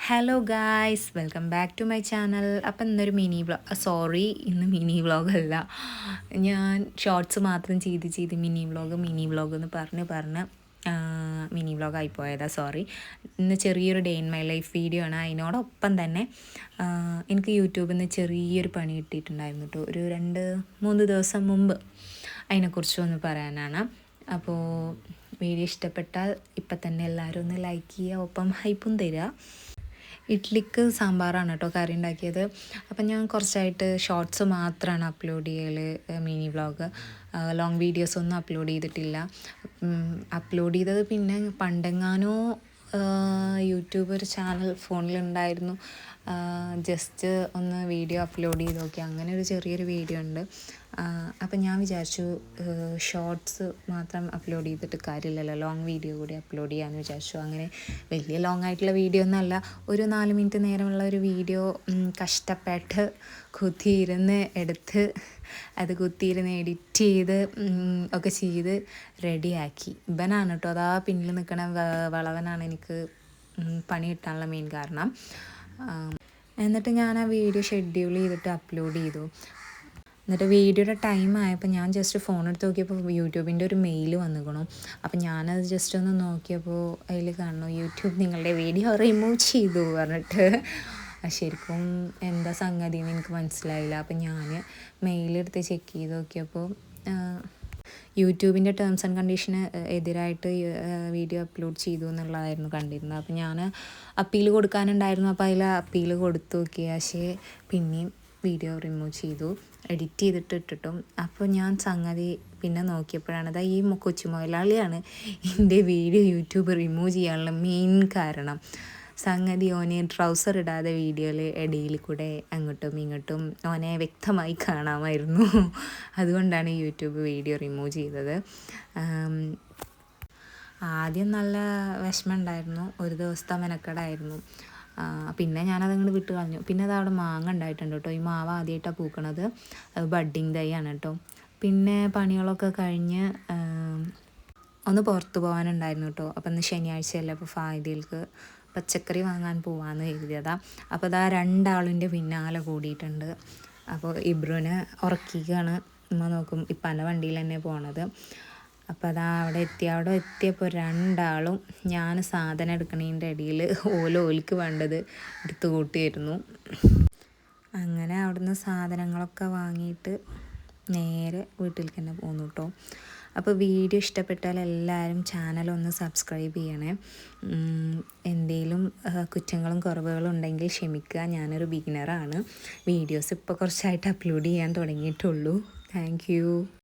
Hello guys, welcome back to my channel. അപ്പം ഇന്നൊരു ഇന്ന് മിനി വ്ളോഗല്ല. ഞാൻ ഷോർട്സ് മാത്രം ചെയ്ത് മിനി വ്ളോഗ് എന്ന് പറഞ്ഞ് മിനി വ്ളോഗായി പോയതാ. സോറി. ഇന്ന് ചെറിയൊരു day in my life video ആണ്. അതിനോടൊപ്പം തന്നെ എനിക്ക് യൂട്യൂബിൽ നിന്ന് ചെറിയൊരു പണി കിട്ടിയിട്ടുണ്ടായിരുന്നു കേട്ടോ, ഒരു 2-3 ദിവസം മുമ്പ്. അതിനെക്കുറിച്ച് ഒന്ന് പറയാനാണ്. അപ്പോൾ വീഡിയോ ഇഷ്ടപ്പെട്ടാൽ ഇപ്പം തന്നെ എല്ലാവരും ഒന്ന് ലൈക്ക് ചെയ്യുക, ഒപ്പം ഹൈപ്പും തരിക. ഇഡ്ഡലിക്ക് സാമ്പാറാണ് കേട്ടോ കറി ഉണ്ടാക്കിയത്. അപ്പം ഞാൻ കുറച്ചായിട്ട് ഷോർട്സ് മാത്രമാണ് അപ്ലോഡ് ചെയ്യൽ, മിനി വ്ളോഗ്. ലോങ് വീഡിയോസൊന്നും അപ്ലോഡ് ചെയ്തിട്ടില്ല. അപ്ലോഡ് ചെയ്തത് പിന്നെ പണ്ടെങ്ങാനോ യൂട്യൂബ് ഒരു ചാനൽ ഫോണിലുണ്ടായിരുന്നു. ജസ്റ്റ് ഒന്ന് വീഡിയോ അപ്ലോഡ് ചെയ്ത് നോക്കി, അങ്ങനെ ഒരു ചെറിയൊരു വീഡിയോ ഉണ്ട്. അപ്പം ഞാൻ വിചാരിച്ചു ഷോർട്സ് മാത്രം അപ്ലോഡ് ചെയ്തിട്ട് കാര്യമില്ലല്ലോ, ലോങ് വീഡിയോ കൂടി അപ്ലോഡ് ചെയ്യാമെന്ന് വിചാരിച്ചു. അങ്ങനെ വലിയ ലോങ് ആയിട്ടുള്ള വീഡിയോ ഒന്നുമല്ല, ഒരു 4 മിനിറ്റ് നേരമുള്ള ഒരു വീഡിയോ കഷ്ടപ്പെട്ട് കുത്തിയിരുന്ന് എടുത്ത് അത് കുത്തിയിരുന്ന് എഡിറ്റ് ചെയ്ത് ഒക്കെ ചെയ്ത് റെഡിയാക്കി. ഇവനാണ് കേട്ടോ, അതാ പിന്നിൽ നിൽക്കണ വളവനാണ് എനിക്ക് പണി കിട്ടാനുള്ള മെയിൻ കാരണം. എന്നിട്ട് ഞാൻ ആ വീഡിയോ ഷെഡ്യൂൾ ചെയ്തിട്ട് അപ്ലോഡ് ചെയ്തു. എന്നിട്ട് വീഡിയോയുടെ ടൈം ആയപ്പോൾ ഞാൻ ജസ്റ്റ് ഫോൺ എടുത്ത് നോക്കിയപ്പോൾ യൂട്യൂബിൻ്റെ ഒരു മെയിൽ വന്നിക്കണു. അപ്പം ഞാനത് ജസ്റ്റ് ഒന്ന് നോക്കിയപ്പോൾ അതിൽ കാണുന്നു, യൂട്യൂബ് നിങ്ങളുടെ വീഡിയോ റിമൂവ് ചെയ്തു പറഞ്ഞിട്ട്. ശരിക്കും എന്താ സംഗതി എന്ന് എനിക്ക് മനസ്സിലായില്ല. അപ്പം ഞാൻ മെയിലെടുത്ത് ചെക്ക് ചെയ്ത് നോക്കിയപ്പോൾ യൂട്യൂബിൻ്റെ ടേംസ് ആൻഡ് കണ്ടീഷന് എതിരായിട്ട് വീഡിയോ അപ്ലോഡ് ചെയ്തു എന്നുള്ളതായിരുന്നു കണ്ടിരുന്നത്. അപ്പോൾ ഞാൻ അപ്പീൽ കൊടുക്കാനുണ്ടായിരുന്നു. അപ്പോൾ അതിൽ അപ്പീൽ കൊടുത്തു നോക്കി. പക്ഷേ പിന്നെയും വീഡിയോ റിമൂവ് ചെയ്തു, എഡിറ്റ് ചെയ്തിട്ട് ഇട്ടിട്ടും. അപ്പോൾ ഞാൻ സംഗതി പിന്നെ നോക്കിയപ്പോഴാണ് അതാ ഈ കൊച്ചു മുതലാളിയാണ് എൻ്റെ വീഡിയോ യൂട്യൂബ് റിമൂവ് ചെയ്യാനുള്ള മെയിൻ കാരണം. സംഗതി ഓനെ ട്രൗസർ ഇടാതെ വീഡിയോയിൽ ഇടയിൽ കൂടെ അങ്ങോട്ടും ഇങ്ങോട്ടും ഓനെ വ്യക്തമായി കാണാമായിരുന്നു. അതുകൊണ്ടാണ് യൂട്യൂബ് വീഡിയോ റിമൂവ് ചെയ്തത്. ആദ്യം നല്ല വിഷമം ഉണ്ടായിരുന്നു, ഒരു ദിവസത്തെ മെനക്കെടായിരുന്നു. പിന്നെ ഞാനതങ്ങോട്ട് വിട്ട് കളഞ്ഞു. പിന്നെ അത് അവിടെ മാങ്ങ ഉണ്ടായിട്ടുണ്ട് കേട്ടോ. ഈ മാവ് ആദ്യമായിട്ടാണ് പൂക്കണത്, ബഡ്ഡിങ് തൈ ആണ് കേട്ടോ. പിന്നെ പണികളൊക്കെ കഴിഞ്ഞ് ഒന്ന് പുറത്ത് പോകാനുണ്ടായിരുന്നു കേട്ടോ. അപ്പം ഇന്ന് ശനിയാഴ്ചയല്ലേ, അപ്പോൾ ഫായ്ദയിലേക്ക് പച്ചക്കറി വാങ്ങാൻ പോവാമെന്ന് കരുതിയതാണ്. അപ്പോൾ അതാ 2 ആളിൻ്റെ പിന്നാലെ കൂടിയിട്ടുണ്ട്. അപ്പോൾ ഇബ്രുവിനെ ഉറക്കിക്കുകയാണ്. ഉമ്മ നോക്കും, ഇപ്പാൻ്റെ വണ്ടിയിൽ തന്നെ പോണത്. അപ്പോൾ അതാ അവിടെ എത്തിയപ്പോൾ 2 ആളും ഞാൻ സാധനം എടുക്കണതിൻ്റെ ഇടയിൽ ഓൽക്ക് വേണ്ടത് എടുത്തു കൂട്ടിയായിരുന്നു. അങ്ങനെ അവിടുന്ന് സാധനങ്ങളൊക്കെ വാങ്ങിയിട്ട് നേരെ വീട്ടിലേക്ക് തന്നെ പോന്നു കേട്ടോ. അപ്പോൾ വീഡിയോ ഇഷ്ടപ്പെട്ടാൽ എല്ലാവരും ചാനലൊന്ന് സബ്സ്ക്രൈബ് ചെയ്യണേ. എന്തെങ്കിലും കുറ്റങ്ങളും കുറവുകളും ഉണ്ടെങ്കിൽ ക്ഷമിക്കുക, ഞാനൊരു ബിഗിനറാണ്. വീഡിയോസ് ഇപ്പോൾ കുറച്ചായിട്ട് അപ്ലോഡ് ചെയ്യാൻ തുടങ്ങിയിട്ടുള്ളൂ. Thank you.